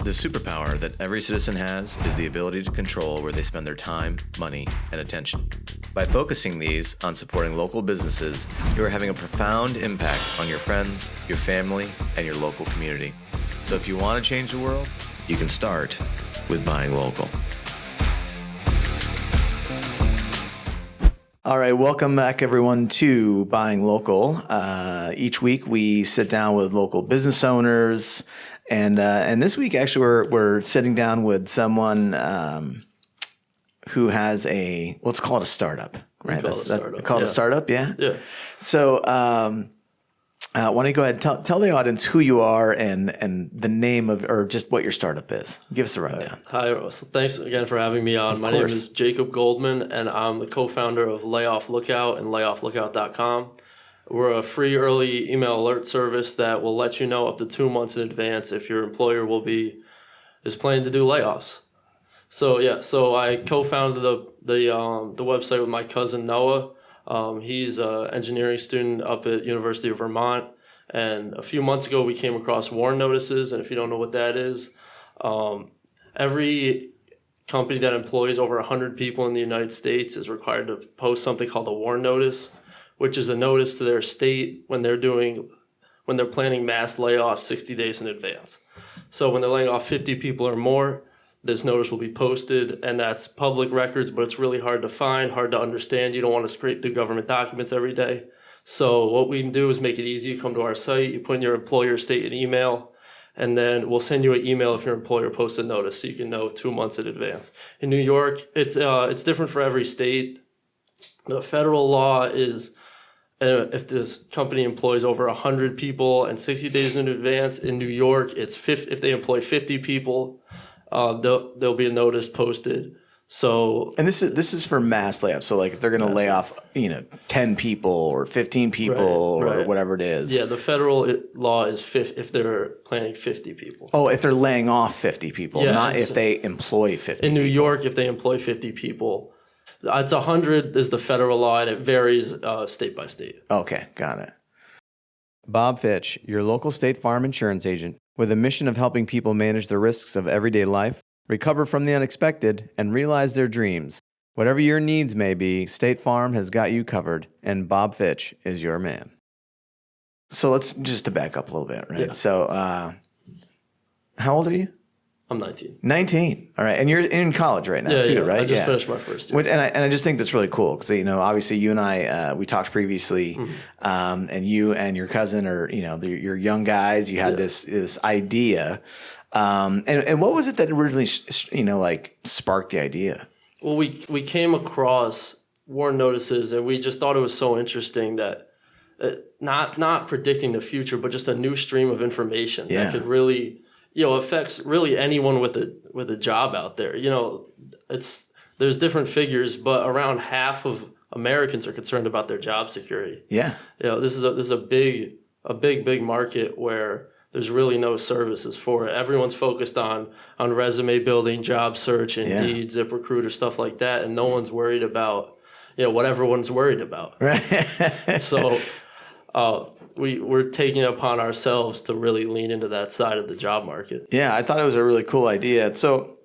The superpower that every citizen has is the ability to control where they spend their time, money, and attention. By focusing these on supporting local businesses, you are having a profound impact on your friends, your family, and your local community. So if you want to change the world, you can start with buying local. All right, welcome back everyone to Buying Local. Each week we sit down with local business owners, and this week actually we're sitting down with someone who has let's call it a startup, right? Call it a startup, yeah. Yeah. So why don't you go ahead and tell the audience who you are and the name of, or just what your startup is. Give us a rundown. Hi, Russell. Thanks again for having me on. My name is Jacob Goldman, and I'm the co-founder of Layoff Lookout and layofflookout.com. We're a free early email alert service that will let you know up to 2 months in advance if your employer is planning to do layoffs. So I co-founded the website with my cousin Noah. He's an engineering student up at University of Vermont, and a few months ago we came across WARN notices, and if you don't know what that is, every company that employs over 100 people in the United States is required to post something called a WARN notice, which is a notice to their state when they're planning mass layoffs 60 days in advance. So when they're laying off 50 people or more, this notice will be posted, and that's public records, but it's really hard to find, hard to understand. You don't want to scrape through government documents every day. So what we do is make it easy. You come to our site, you put in your employer state and email, and then we'll send you an email if your employer posts a notice, so you can know 2 months in advance. In New York, it's different for every state. The federal law is if this company employs over 100 people and 60 days in advance. In New York, if they employ 50 people, there'll be a notice posted. So, and this is for mass layoffs. So like if they're going to lay off, 10 people or 15 people or whatever it is. Yeah, the federal law is if they're planning 50 people. Oh, if they're laying off 50 people, not if they employ 50 In New people. York, if they employ 50 people, it's 100 is the federal law, and it varies state by state. Okay, got it. Bob Fitch, your local State Farm insurance agent, with a mission of helping people manage the risks of everyday life, recover from the unexpected, and realize their dreams. Whatever your needs may be, State Farm has got you covered, and Bob Fitch is your man. So let's just to back up a little bit, right? Yeah. So how old are you? I'm 19. 19. All right. And you're in college right now too, right? I just finished my first year. And I just think that's really cool because, obviously you and I, we talked previously, and you and your cousin are, you're young guys. You had this idea. And what was it that originally, sparked the idea? Well, we came across WARN notices, and we just thought it was so interesting that not predicting the future, but just a new stream of information that could really affects really anyone with a job out there. There's different figures, but around half of Americans are concerned about their job security. Yeah. This is a big market where there's really no services for it. Everyone's focused on resume building, job search, Indeed, ZipRecruiter, stuff like that, and no one's worried about what everyone's worried about. Right. So we're taking it upon ourselves to really lean into that side of the job market. Yeah, I thought it was a really cool idea. So,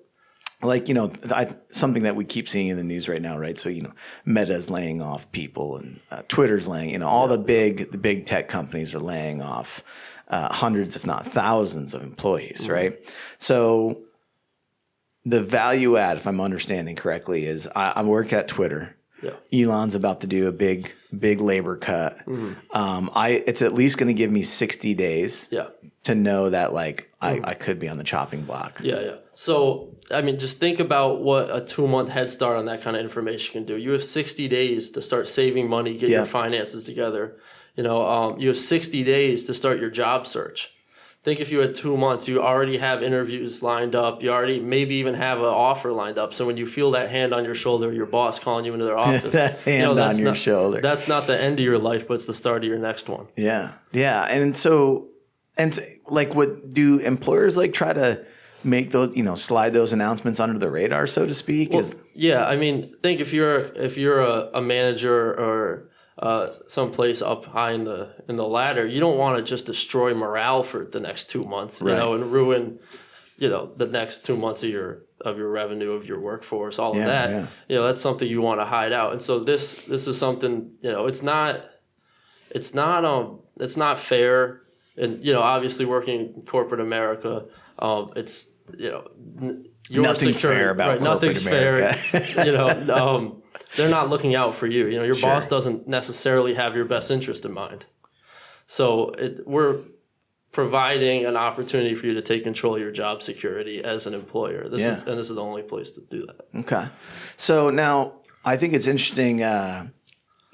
something that we keep seeing in the news right now, right? So, Meta's laying off people, and Twitter's laying, all the big tech companies are laying off hundreds, if not thousands, of employees, right? So, the value add, if I'm understanding correctly, is I work at Twitter. Yeah. Elon's about to do a big labor cut. It's at least going to give me 60 days to know that I could be on the chopping block. Yeah. So, just think about what a 2-month head start on that kind of information can do. You have 60 days to start saving money, get your finances together. You have 60 days to start your job search. Think if you had 2 months, you already have interviews lined up. You already maybe even have an offer lined up. So when you feel that hand on your shoulder, your boss calling you into their office, that hand on your shoulder. That's not the end of your life, but it's the start of your next one. Yeah. And so, what do employers try to make those, slide those announcements under the radar, so to speak? Well, think if you're a manager or someplace up high in the ladder, you don't want to just destroy morale for the next 2 months, and ruin the next 2 months of your revenue of your workforce, all of Yeah, that, yeah. that's something you want to hide out. And so this is something, it's not fair. And, obviously working in corporate America, it's, your Nothing's fair about right, corporate nothing's America. fair. They're not looking out for you. Your Sure. boss doesn't necessarily have your best interest in mind. So we're providing an opportunity for you to take control of your job security as an employer. This is the only place to do that. Okay. So now I think it's interesting.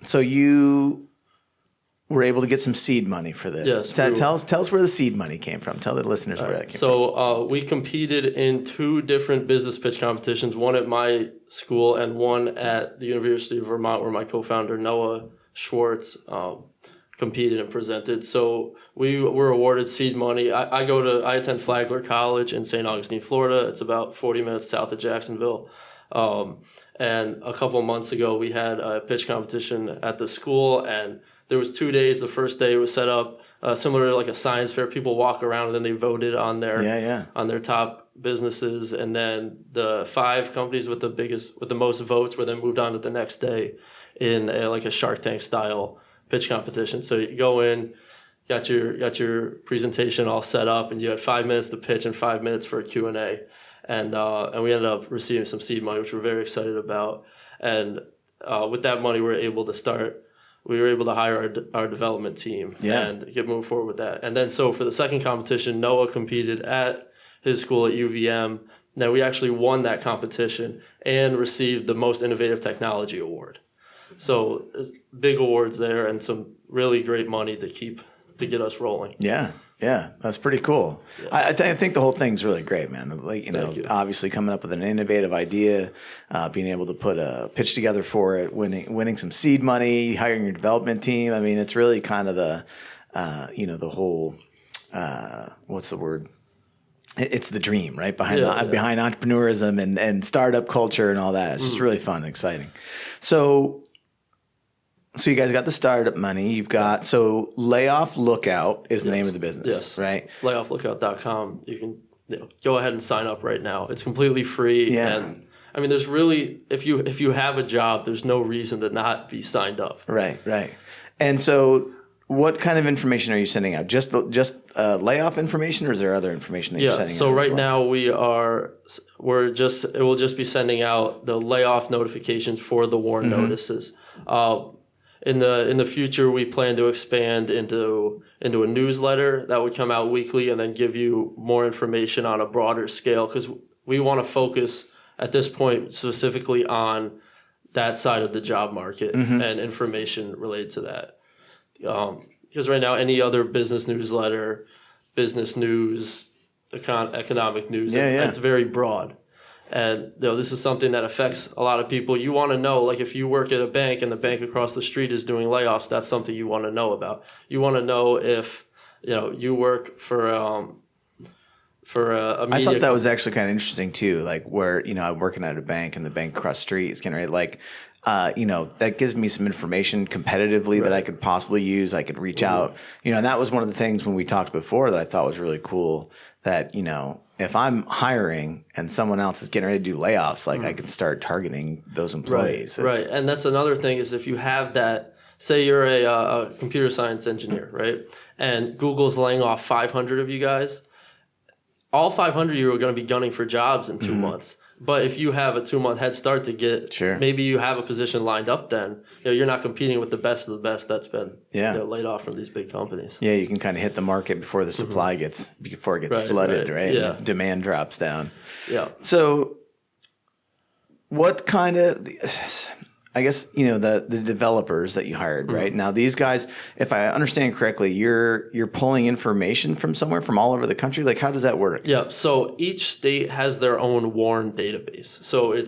So you were able to get some seed money for this. Yes. Tell us where the seed money came from. Tell the listeners where that came from. So we competed in 2 different business pitch competitions, one at my school and one at the University of Vermont, where my co-founder Noah Schwartz competed and presented. So we were awarded seed money. I attend Flagler College in St. Augustine, Florida. It's about 40 minutes south of Jacksonville. And a couple of months ago, we had a pitch competition at the school, and there was 2 days. The first day was set up similar to like a science fair. People walk around and then they voted on their top businesses, and then the 5 companies with the most votes were then moved on to the next day in a Shark Tank style pitch competition. So you go in, got your presentation all set up, and you had 5 minutes to pitch and 5 minutes for a Q&A. And we ended up receiving some seed money, which we're very excited about. And with that money, we were able to hire our development team and get moved forward with that. And then so for the second competition, Noah competed at his school at UVM. Now we actually won that competition and received the Most Innovative Technology Award. So there's big awards there and some really great money to get us rolling. Yeah. Yeah, that's pretty cool. Yeah. I think the whole thing's really great, man. Obviously coming up with an innovative idea, being able to put a pitch together for it, winning some seed money, hiring your development team. I mean, it's really kind of the whole, what's the word? It's the dream, right? Behind entrepreneurism and startup culture and all that. It's just really fun and exciting. So you guys got the startup money. You've got Layoff Lookout is the name of the business, right? Layofflookout.com. You can go ahead and sign up right now. It's completely free. Yeah. And I mean, there's really if you have a job, there's no reason to not be signed up. Right. And so, what kind of information are you sending out? Just layoff information, or is there other information that you're sending out? So right now it will just be sending out the layoff notifications for the WARN notices. In the future, we plan to expand into a newsletter that would come out weekly and then give you more information on a broader scale, because we want to focus at this point specifically on that side of the job market and information related to that. Because right now, any other business newsletter, business news, economic news, it's very broad. And this is something that affects a lot of people. You want to know, like if you work at a bank and the bank across the street is doing layoffs, that's something you want to know about. You want to know if you work for a media. I thought that was actually kind of interesting too. Like where I'm working at a bank and the bank across the street is getting ready. That gives me some information competitively that I could possibly use. I could reach out. And that was one of the things when we talked before that I thought was really cool. That if I'm hiring and someone else is getting ready to do layoffs, I can start targeting those employees. Right. And that's another thing is if you have that, say you're a computer science engineer, right? And Google's laying off 500 of you guys. All 500 of you are going to be gunning for jobs in 2 months. But if you have a 2-month head start to get, maybe you have a position lined up then, you're not competing with the best of the best that's been laid off from these big companies. Yeah, you can kind of hit the market before the supply gets flooded, right? Yeah. And the demand drops down. Yeah. So what kind of, I guess, the developers that you hired, right? Now these guys, if I understand correctly, you're pulling information from somewhere from all over the country. Like how does that work? Yeah. So each state has their own WARN database. So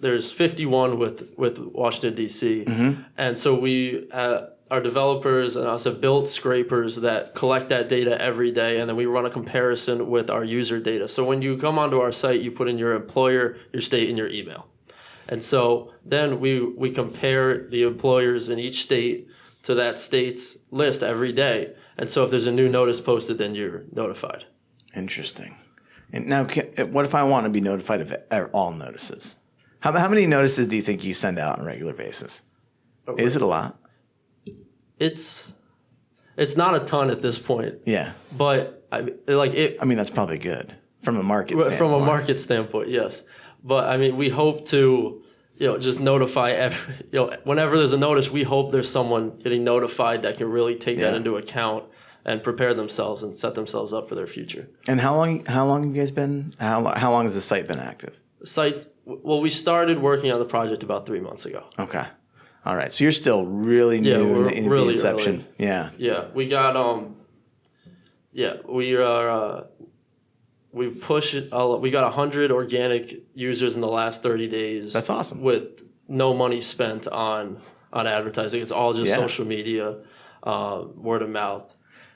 there's 51 with Washington D.C. And so we our developers and us have built scrapers that collect that data every day, and then we run a comparison with our user data. So when you come onto our site, you put in your employer, your state, and your email. And so then we compare the employers in each state to that state's list every day. And so if there's a new notice posted, then you're notified. Interesting. And now, what if I want to be notified of all notices? How many notices do you think you send out on a regular basis? Is it a lot? It's not a ton at this point. Yeah. But I mean, that's probably good from a market standpoint. From a market standpoint, yes. But I mean, we hope to, just notify whenever there's a notice, we hope there's someone getting notified that can really take that into account and prepare themselves and set themselves up for their future. And how long have you guys been? How long has the site been active? We started working on the project about 3 months ago. Okay. All right. So you're still really new in the inception. Early. Yeah. Yeah. We got we pushed it. We got 100 organic users in the last 30 days. That's awesome. With no money spent on advertising. It's all just social media, word of mouth.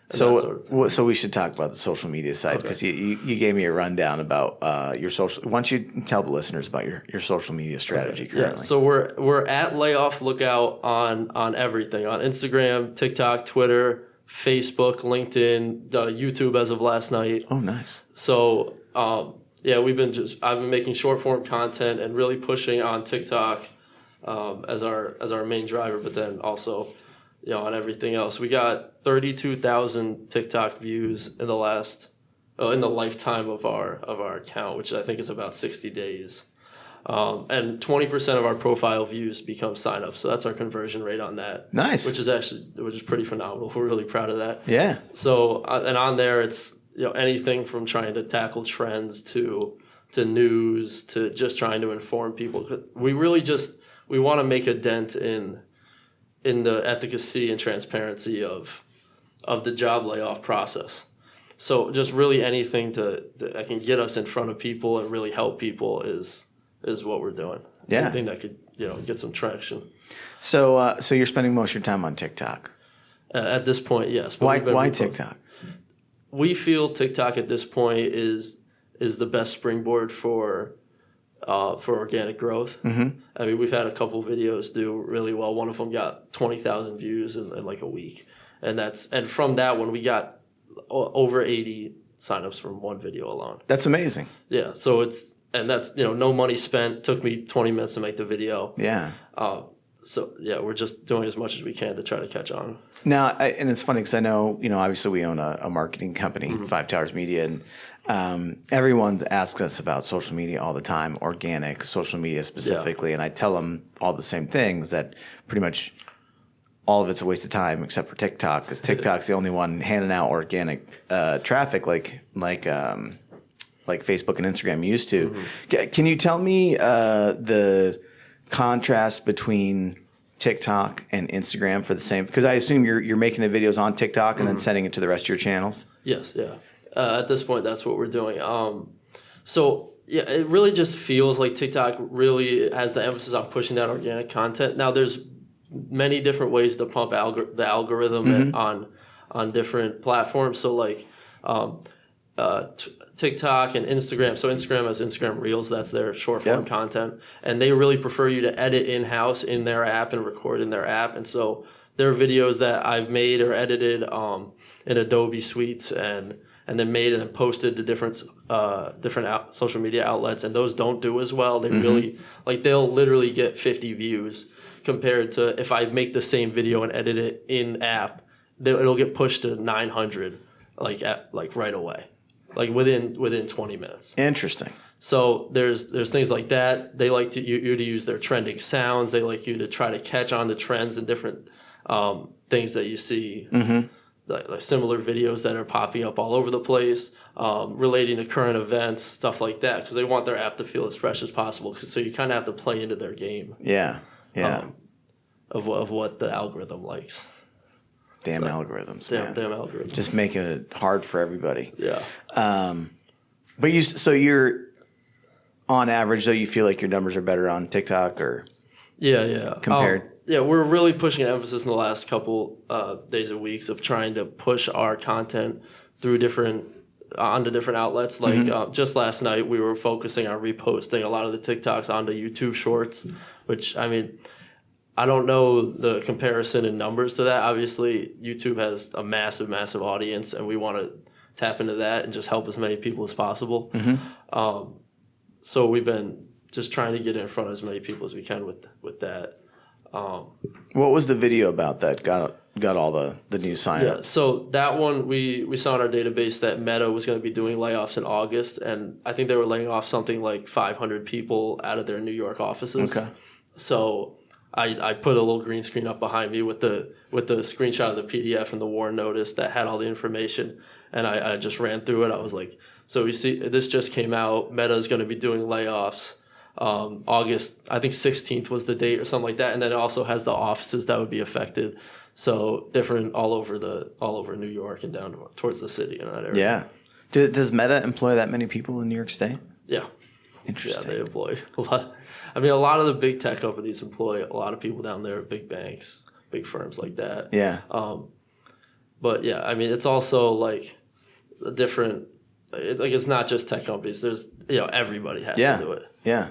So we should talk about the social media side because you gave me a rundown about your social. Why don't you tell the listeners about your social media strategy currently? Yeah, so we're at Layoff Lookout on everything, on Instagram, TikTok, Twitter, Facebook, LinkedIn, YouTube as of last night. Oh, nice. So I've been making short form content and really pushing on TikTok as our main driver, but then also on everything else. We got 32,000 TikTok views in the lifetime of our account, which I think is about 60 days. And 20% of our profile views become signups. So that's our conversion rate on that. Nice. Which is pretty phenomenal. We're really proud of that. Yeah. So and on there it's anything from trying to tackle trends to news to just trying to inform people. We really we want to make a dent in the efficacy and transparency of the job layoff process. So just really anything that can get us in front of people and really help people is what we're doing. Yeah. Anything that could get some traction. So you're spending most of your time on TikTok. At this point, yes. But why TikTok? We feel TikTok at this point is the best springboard for organic growth. Mm-hmm. I mean, we've had a couple videos do really well. One of them got 20,000 views in like a week, and from that one we got over 80 signups from one video alone. That's amazing. Yeah, so that's no money spent. Took me 20 minutes to make the video. Yeah. We're just doing as much as we can to try to catch on. Now, and it's funny because I know, obviously we own a marketing company, mm-hmm. 5 Towers Media, and everyone asks us about social media all the time, organic social media specifically, and I tell them all the same things, that pretty much all of it's a waste of time except for TikTok, because TikTok's the only one handing out organic traffic like Facebook and Instagram used to. Mm-hmm. Can you tell me the contrast between TikTok and Instagram for the same? Because I assume you're making the videos on TikTok and mm-hmm. then sending it to the rest of your channels. Yes, yeah. At this point, that's what we're doing. It really just feels like TikTok really has the emphasis on pushing that organic content. Now, there's many different ways to pump the algorithm mm-hmm. on different platforms. So like TikTok and Instagram. So Instagram has Instagram Reels. That's their short form content. And they really prefer you to edit in-house in their app and record in their app. And so there are videos that I've made or edited in Adobe Suites and then made and then posted to different social media outlets. And those don't do as well. They mm-hmm. really, they'll literally get 50 views compared to if I make the same video and edit it in app, it'll get pushed to 900 right away. Within 20 minutes. Interesting. So there's things like that. They like you to use their trending sounds. They like you to try to catch on to trends and different things that you see, mm-hmm. like similar videos that are popping up all over the place, relating to current events, stuff like that, because they want their app to feel as fresh as possible. So you kind of have to play into their game. Yeah, yeah. Of what the algorithm likes. Damn algorithms, man. Damn algorithms. Just making it hard for everybody. Yeah. But you're on average, though, you feel like your numbers are better on TikTok or compared? We're really pushing an emphasis in the last couple days and weeks of trying to push our content through onto different outlets. Like mm-hmm. Just last night, we were focusing on reposting a lot of the TikToks onto YouTube Shorts, which, I mean, I don't know the comparison in numbers to that. Obviously, YouTube has a massive, massive audience, and we want tap into that and just help as many people as possible. So we've been just trying to get in front of as many people as we can with that. What was the video about that got all the new signups? Yeah, so that one we saw in our database that Meta was going to be doing layoffs in August, and I think they were laying off something like 500 people out of their New York offices. Okay. So I put a little green screen up behind me with the screenshot of the PDF and the warn notice that had all the information, and I just ran through it. I was like, so we see this just came out. Meta is going to be doing layoffs. August, I think 16th was the date or something like that, and then it also has the offices that would be affected. So different all over New York and down towards the city in that area. Yeah. Does Meta employ that many people in New York State? Yeah. Interesting. Yeah, they employ a lot. I mean, a lot of the big tech companies employ a lot of people down there, big banks, big firms like that. Yeah. But yeah, I mean, it's also like a different. It's not just tech companies. There's everybody has to do it. Yeah.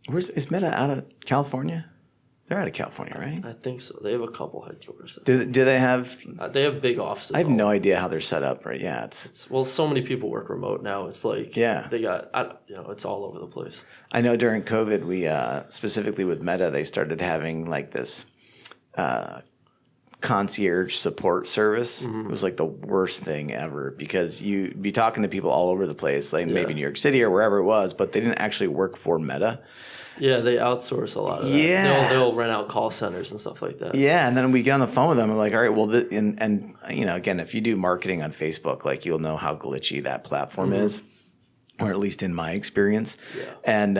Is Meta out of California? They're out of California, right? I think so. They have a couple headquarters. Do they have? They have big offices. I have no idea how they're set up. Right? Yeah, well, so many people work remote now. It's like they got it's all over the place. I know during COVID, we specifically with Meta, they started having like this concierge support service. It was like the worst thing ever because you'd be talking to people all over the place, like maybe New York City or wherever it was, but they didn't actually work for Meta. Yeah, they outsource a lot of that. Yeah. They'll rent out call centers and stuff like that. Yeah, and then we get on the phone with them. I'm like, all right, well, and again, if you do marketing on Facebook, like you'll know how glitchy that platform is, or at least in my experience. Yeah. And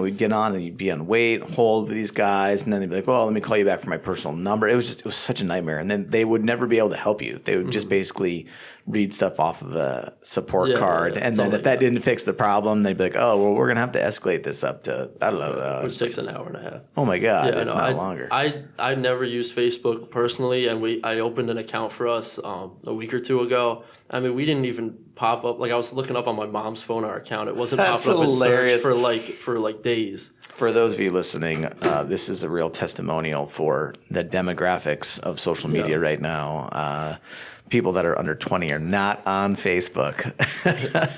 we'd get on and you'd be on wait, hold with these guys, and then they'd be like, well, let me call you back for my personal number. It was such a nightmare. And then they would never be able to help you. They would just basically read stuff off of a support card. And then if that didn't fix the problem, they'd be like, oh, well, we're going to have to escalate this up to, I don't know. Which takes an hour and a half. Oh, my God, if not longer. I never used Facebook personally, and I opened an account for us a week or two ago. I mean, we didn't even pop up. Like, I was looking up on my mom's phone, our account. It wasn't popping up in search for like days. For those of you listening, this is a real testimonial for the demographics of social media right now. People that are under 20 are not on Facebook.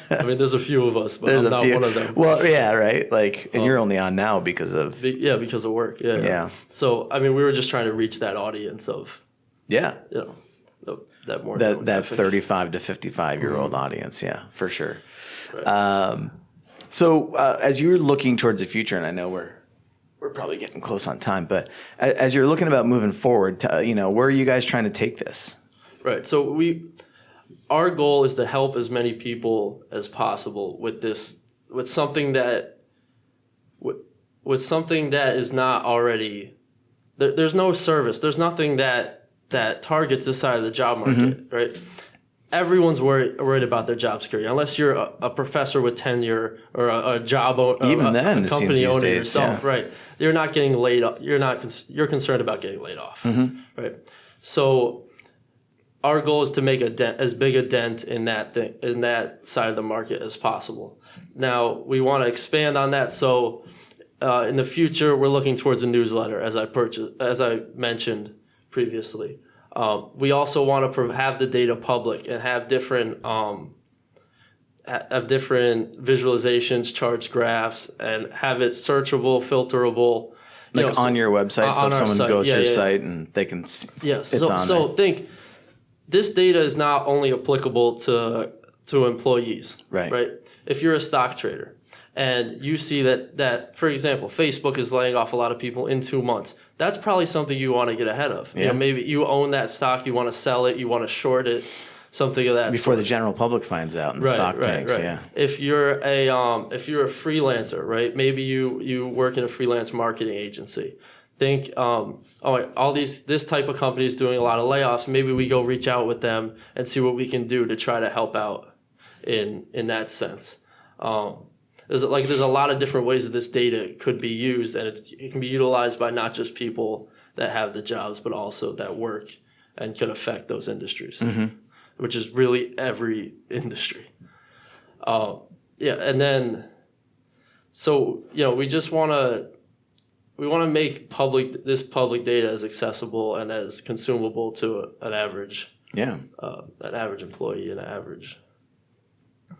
I mean, there's a few of us, but I'm not one of them. Well, yeah, right. Like, and you're only on now because of because of work. Yeah. So, I mean, we were just trying to reach that audience of that more that 35 to 55-year-old audience. Yeah, for sure. Right. So, as you're looking towards the future, and I know we're probably getting close on time, but as you're looking about moving forward, where are you guys trying to take this? Right. So our goal is to help as many people as possible with something that is not already. There's no service. There's nothing that targets this side of the job market, right? Everyone's worried about their job security, unless you're a professor with tenure or a job owner, even then, a company owner days, yourself, right? You're not getting laid off. You're concerned about getting laid off, right? So our goal is to make as big a dent in that side of the market as possible. Now we want to expand on that. So in the future, we're looking towards a newsletter, as I mentioned previously. We also want to have the data public and have different visualizations, charts, graphs, and have it searchable, filterable. Like on your website, so if someone goes to your site and they can yes. It's on so there. Think this data is not only applicable to employees, right? If you're a stock trader and you see that, for example, Facebook is laying off a lot of people in 2 months, that's probably something you want to get ahead of. Yeah. Maybe you own that stock, you want to sell it, you want to short it, something of that before sort. The general public finds out and the stock tanks. Right. Yeah. If you're a freelancer, right? Maybe you work in a freelance marketing agency. Think, this type of company is doing a lot of layoffs. Maybe we go reach out with them and see what we can do to try to help out in that sense. There's a lot of different ways that this data could be used, and it can be utilized by not just people that have the jobs, but also that work and could affect those industries, which is really every industry. And then, so we just want to. We want to make this public data as accessible and as consumable to an average Yeah. an average employee and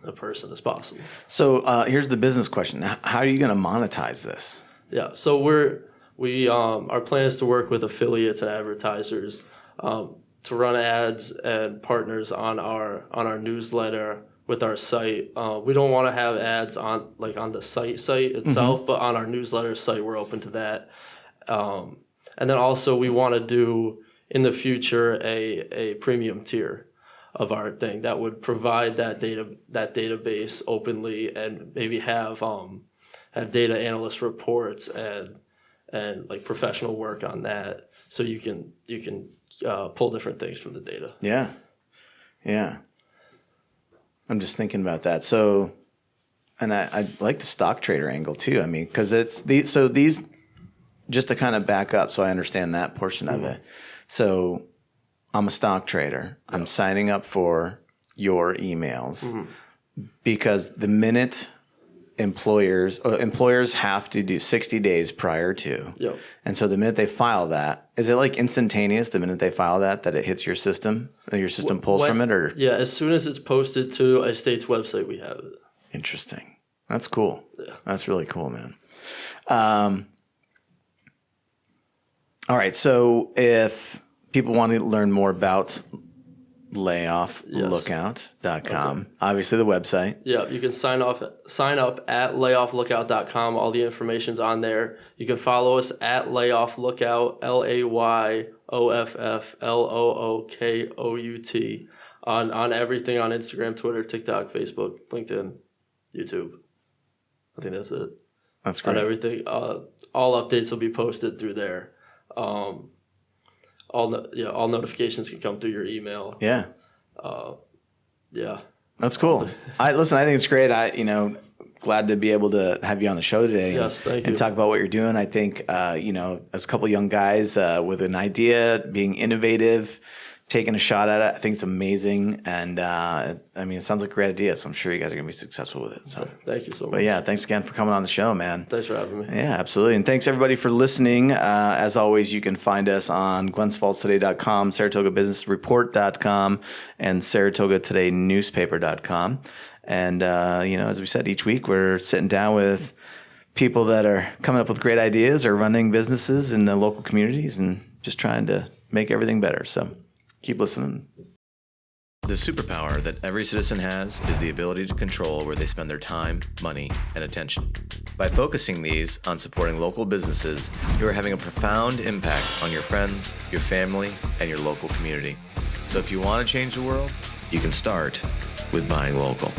a person as possible. So here's the business question. How are you going to monetize this? Yeah, so our plan is to work with affiliates and advertisers to run ads and partners on our newsletter with our site. We don't want to have ads on the site itself, but on our newsletter site, we're open to that. And then also we want to do in the future a premium tier of our thing that would provide that database openly and maybe have data analyst reports and like professional work on that, so you can pull different things from the data. Yeah. I'm just thinking about that. So, and I like the stock trader angle too. I mean, because these just to kind of back up, so I understand that portion of it. So, I'm a stock trader. I'm signing up for your emails because the minute employers have to do 60 days prior to. Yep. And so the minute they file that, is it like instantaneous the minute they file that it hits your system? That your system pulls from it? Or Yeah, as soon as it's posted to a state's website, we have it. Interesting. That's cool. Yeah. That's really cool, man. All right. So if people want to learn more about LayoffLookout.com, obviously the website. Yeah, you can sign up at layofflookout.com. All the information's on there. You can follow us at Layoff Lookout, LAYOFFLOOKOUT on everything on Instagram, Twitter, TikTok, Facebook, LinkedIn, YouTube. I think that's it. That's great. On everything. All updates will be posted through there. All notifications can come through your email. Yeah. Yeah. That's cool. I think it's great. Glad to be able to have you on the show today. Yes, thank you. And talk about what you're doing. I think, as a couple of young guys with an idea, being innovative, taking a shot at it, I think it's amazing. And it sounds like a great idea. So I'm sure you guys are going to be successful with it. So thank you so much. But yeah, thanks again for coming on the show, man. Thanks for having me. Yeah, absolutely. And thanks everybody for listening. As always, you can find us on glensfallstoday.com, Saratoga Business Report.com, and Saratoga Today Newspaper.com. And, as we said, each week we're sitting down with people that are coming up with great ideas or running businesses in the local communities and just trying to make everything better. So keep listening. The superpower that every citizen has is the ability to control where they spend their time, money, and attention. By focusing these on supporting local businesses, you are having a profound impact on your friends, your family, and your local community. So if you want to change the world, you can start with buying local.